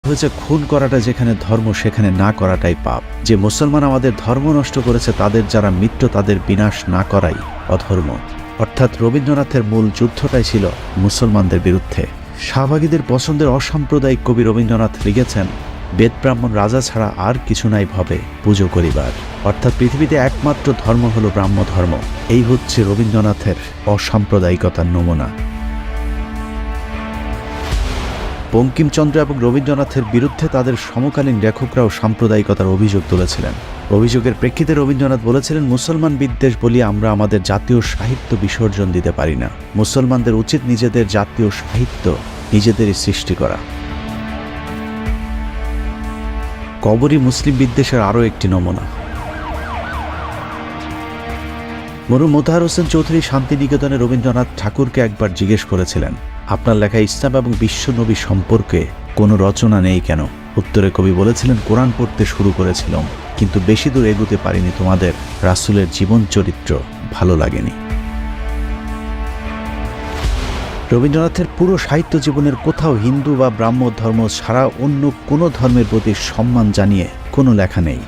হয়েছে খুন করাটা যেখানে ধর্ম সেখানে না করাটাই পাপ। যে মুসলমান আমাদের ধর্ম নষ্ট করেছে তাদের যারা মিত্র তাদের বিনাশ না করাই অধর্ম। অর্থাৎ রবীন্দ্রনাথের মূল যুদ্ধটাই ছিল মুসলমানদের বিরুদ্ধে। শাহবাগীদের পছন্দের অসাম্প্রদায়িক কবি রবীন্দ্রনাথ লিখেছেন, বেদ ব্রাহ্মণ রাজা ছাড়া আর কিছু নাই ভবে পুজো করিবার। অর্থাৎ পৃথিবীতে একমাত্র ধর্ম হল ব্রাহ্ম ধর্ম। এই হচ্ছে রবীন্দ্রনাথের অসাম্প্রদায়িকতার নমুনা। বঙ্কিমচন্দ্র এবং রবীন্দ্রনাথের বিরুদ্ধে তাদের সমকালীন লেখকরাও সাম্প্রদায়িকতার অভিযোগ তুলেছিলেন। অভিযোগের প্রেক্ষিতে রবীন্দ্রনাথ বলেছিলেন, মুসলমান বিদ্বেষ বলি আমরা আমাদের জাতীয় সাহিত্য বিসর্জন দিতে পারি না। মুসলমানদের উচিত নিজেদের জাতীয় সাহিত্য নিজেদেরই সৃষ্টি করা। কবরী মুসলিম বিদ্বেষের আরও একটি নমুনা। মরহুম মোতাহার হোসেন চৌধুরী শান্তিনিকেতনে রবীন্দ্রনাথ ঠাকুরকে একবার জিজ্ঞেস করেছিলেন, আপনার লেখা ইসলাম এবং বিশ্বনবী সম্পর্কে কোনো রচনা নেই কেন? উত্তরে কবি বলেছিলেন, কোরআন পড়তে শুরু করেছিলাম কিন্তু বেশি দূর এগোতে পারিনি, তোমাদের রাসূলের জীবন চরিত্র ভালো লাগেনি। রবীন্দ্রনাথের পুরো সাহিত্য জীবনের কোথাও হিন্দু বা ব্রাহ্ম ধর্ম ছাড়া অন্য কোনো ধর্মের প্রতি সম্মান জানিয়ে কোনো লেখা নেই।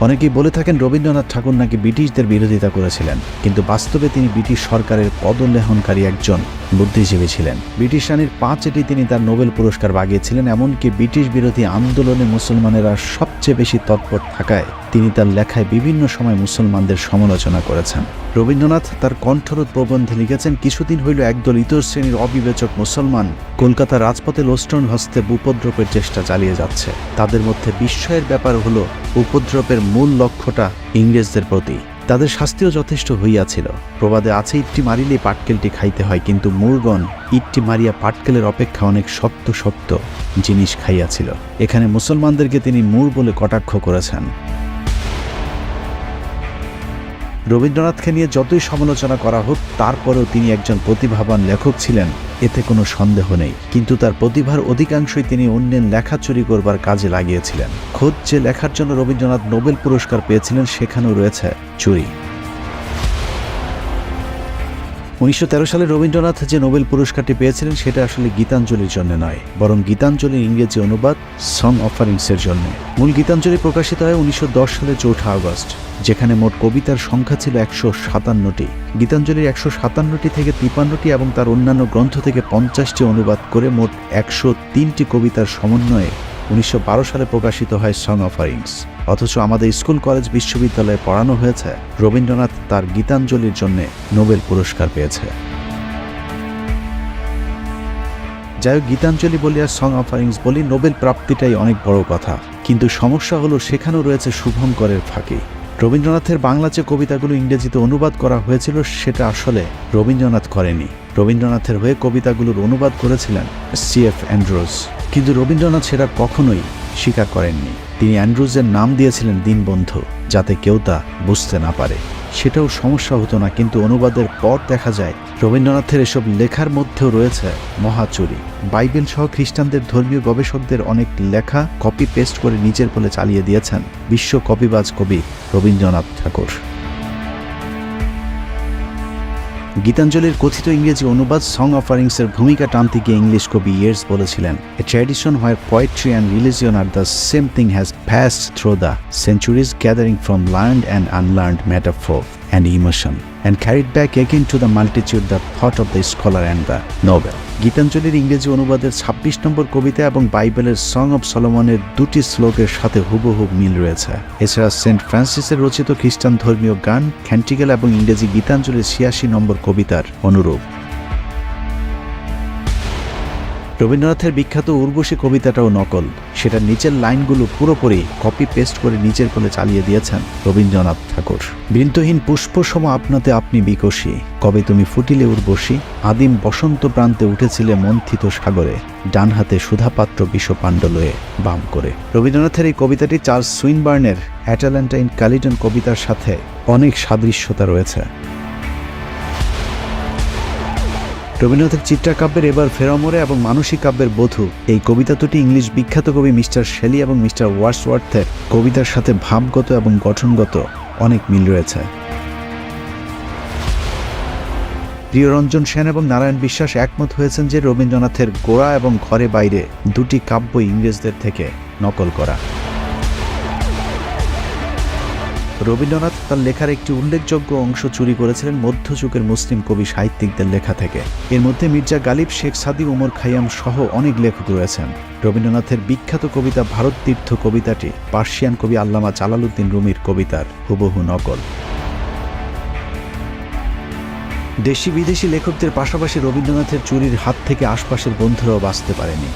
অনেকেই বলে থাকেন রবীন্দ্রনাথ ঠাকুর নাকি ব্রিটিশদের বিরোধিতা করেছিলেন, কিন্তু বাস্তবে তিনি ব্রিটিশ সরকারের পদলেহনকারী একজন বুদ্ধিজীবী ছিলেন। ব্রিটিশ রানীর 5 তিনি তার নোবেল পুরস্কার বাগিয়েছিলেন। এমনকি ব্রিটিশ বিরোধী আন্দোলনে মুসলমানেরা সবচেয়ে বেশি তৎপর থাকায় তিনি তার লেখায় বিভিন্ন সময় মুসলমানদের সমালোচনা করেছেন। রবীন্দ্রনাথ তার কণ্ঠরোধ প্রবন্ধে লিখেছেন, কিছুদিন হইল একদল ইতর শ্রেণীর অবিবেচক মুসলমান কলকাতার রাজপথে লোস্টন হস্তে উপদ্রবের চেষ্টা চালিয়ে যাচ্ছে। তাদের মধ্যে বিস্ময়ের ব্যাপার হলো উপদ্রবের মূল লক্ষ্যটা ইংরেজদের প্রতি। তাদের শাস্তিও যথেষ্ট হইয়াছিল। প্রবাদে আছে, ইটটি মারিলে পাটকেলটি খাইতে হয়, কিন্তু মূঢ়গণ ইটটি মারিয়া পাটকেলের অপেক্ষা অনেক শক্ত শক্ত জিনিস খাইয়াছিল। এখানে মুসলমানদেরকে তিনি মূঢ় বলে কটাক্ষ করেছেন। রবীন্দ্রনাথকে নিয়ে যতই সমালোচনা করা হোক, তারপরেও তিনি একজন প্রতিভাবান লেখক ছিলেন, এতে কোনো সন্দেহ নেই। কিন্তু তার প্রতিভার অধিকাংশই তিনি অন্যের লেখা চুরি করবার কাজে লাগিয়েছিলেন। খোদ যে লেখার জন্য রবীন্দ্রনাথ নোবেল পুরস্কার পেয়েছিলেন সেখানেও রয়েছে চুরি। 1913 সালে রবীন্দ্রনাথ যে নোবেল পুরস্কারটি পেয়েছিলেন সেটা আসলে গীতাঞ্জলির জন্য নয়, বরং গীতাঞ্জলির ইংরেজি অনুবাদ সং অফারিংসের জন্য। মূল গীতাঞ্জলি প্রকাশিত হয় 1910 সালের 4 আগস্ট, যেখানে মোট কবিতার সংখ্যা ছিল 157টি। গীতাঞ্জলির 157টি থেকে 53টি এবং তার অন্যান্য গ্রন্থ থেকে 50টি অনুবাদ করে মোট 103টি কবিতার সমন্বয়ে 1912 সালে প্রকাশিত হয় সং অফারিংস। অথচ আমাদের স্কুল কলেজ বিশ্ববিদ্যালয়ে পড়ানো হয়েছে রবীন্দ্রনাথ তার গীতাঞ্জলির জন্য নোবেল পুরস্কার পেয়েছে। যাই হোক, গীতাঞ্জলি বলি আর সং অফারিংস বলি, নোবেল প্রাপ্তিটাই অনেক বড় কথা। কিন্তু সমস্যা হলো সেখানেও রয়েছে শুভঙ্করের ফাঁকি। রবীন্দ্রনাথের বাংলা যে কবিতাগুলো ইংরেজিতে অনুবাদ করা হয়েছিল সেটা আসলে রবীন্দ্রনাথ করেনি। রবীন্দ্রনাথের হয়ে কবিতাগুলোর অনুবাদ করেছিলেন C.F. অ্যান্ড্রুজ। কিন্তু রবীন্দ্রনাথ সেটা কখনোই স্বীকার করেননি। তিনি অ্যান্ড্রুজের নাম দিয়েছিলেন দীনবন্ধু, যাতে কেউ তা বুঝতে না পারে। সেটাও সমস্যা হতো না, কিন্তু অনুবাদের পর দেখা যায় রবীন্দ্রনাথের এসব লেখার মধ্যেও রয়েছে মহাচুরি। বাইবেল সহ খ্রিস্টানদের ধর্মীয় গবেষকদের অনেক লেখা কপি পেস্ট করে নিজের বলে চালিয়ে দিয়েছেন বিশ্ব কপিবাজ কবি রবীন্দ্রনাথ ঠাকুর। গীতাঞ্জলির কথিত ইংরেজি অনুবাদ সং অফারিংসের ভূমিকা টানতে গিয়ে ইংলিশ কবি ইয়েটস বলেছিলেন, a tradition where poetry and religion are the same thing has passed through the centuries, gathering from learned and unlearned metaphor and emotion, and carried back again to the multitude the thought of the scholar and the noble. গীতাঞ্জলির ইংরেজি অনুবাদের 26 নম্বর কবিতা এবং বাইবেলের song of সলোমনের 2টি শ্লোকের সাথে হুবহু মিল রয়েছে। এছাড়া সেন্ট ফ্রান্সিসের রচিত খ্রিস্টান ধর্মীয় গান ক্যান্টিকেল এবং ইংরেজি গীতাঞ্জলির 86 নম্বর কবিতার অনুরূপ। রবীন্দ্রনাথের বিখ্যাত উর্বশী কবিতাটাও নকল। সেটার নিচের লাইনগুলো পুরোপুরি কপি পেস্ট করে নিজের কোলে চালিয়ে দিয়েছেন রবীন্দ্রনাথ ঠাকুর। বৃন্তহীন পুষ্পসম আপনাতে আপনি বিকশী, কবে তুমি ফুটিলে উর্বশী, আদিম বসন্ত প্রান্তে উঠেছিলে মন্থিত সাগরে, ডান হাতে সুধাপাত্র বিষপাণ্ড লয়ে বাম করে। রবীন্দ্রনাথের এই কবিতাটি চার্লস সুইনবার্নের অ্যাটালান্টা ইন ক্যালিডন কবিতার সাথে অনেক সাদৃশ্যতা রয়েছে। রবীন্দ্রনাথের চিত্রাকাব্যের এবার ফেরামরে এবং মানসিক কাব্যের বধূ এই কবিতা দুটি ইংলিশ বিখ্যাত কবি মিস্টার শেলি এবং মিস্টার ওয়ার্ডসওয়ার্থের কবিতার সাথে ভাবগত এবং গঠনগত অনেক মিল রয়েছে। প্রিয়রঞ্জন সেন এবং নারায়ণ বিশ্বাস একমত হয়েছেন যে রবীন্দ্রনাথের গোড়া এবং ঘরে বাইরে দুটি কাব্য ইংরেজদের থেকে নকল করা। রবীন্দ্রনাথ তার লেখার একটি উল্লেখযোগ্য অংশ চুরি করেছিলেন মধ্যযুগের মুসলিম কবি সাহিত্যিকদের লেখা থেকে। এর মধ্যে মির্জা গালিব, শেখ সাদি, উমর খাইয়াম সহ অনেক লেখক রয়েছেন। রবীন্দ্রনাথের বিখ্যাত কবিতা ভারত তীর্থ কবিতাটি পার্সিয়ান কবি আল্লামা জালালউদ্দিন রুমির কবিতার হুবহু নকল। দেশি বিদেশি লেখকদের পাশাপাশি রবীন্দ্রনাথের চুরির হাত থেকে আশপাশের বন্ধুরাও বাঁচতে পারেনি।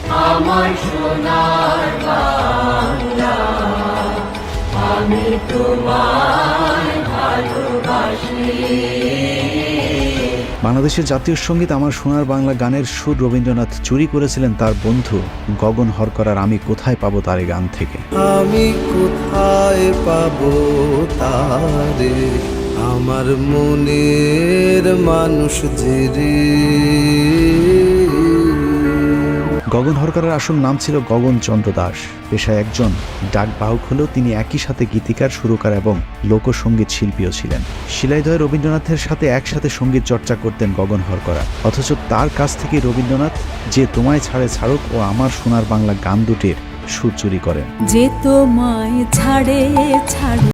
বাংলাদেশের জাতীয় সঙ্গীত আমার সোনার বাংলা গানের সুর রবীন্দ্রনাথ চুরি করেছিলেন তার বন্ধু গগন হরকরার আমি কোথায় পাবো তারে গান থেকে। আমি কোথায় পাবো তারে, আমার মনের মানুষ যে রে। গগন হরকরার আসল নাম ছিল গগন চন্দ্র দাস। পেশায় একজন ডাক বাহক হলেও তিনি একই সাথে গীতিকার, সুরকার এবং লোকসঙ্গীত শিল্পীও ছিলেন। শিলাইদহে রবীন্দ্রনাথের সাথে একসাথে সঙ্গীত চর্চা করতেন গগন হরকরা। অথচ তার কাছ থেকে রবীন্দ্রনাথ যে তোমায় ছাড়ে ছাড়ুক ও আমার সোনার বাংলা গান দুটির সুর চুরি করেন। যে তোমায় ছাড়ে ছাড়ুক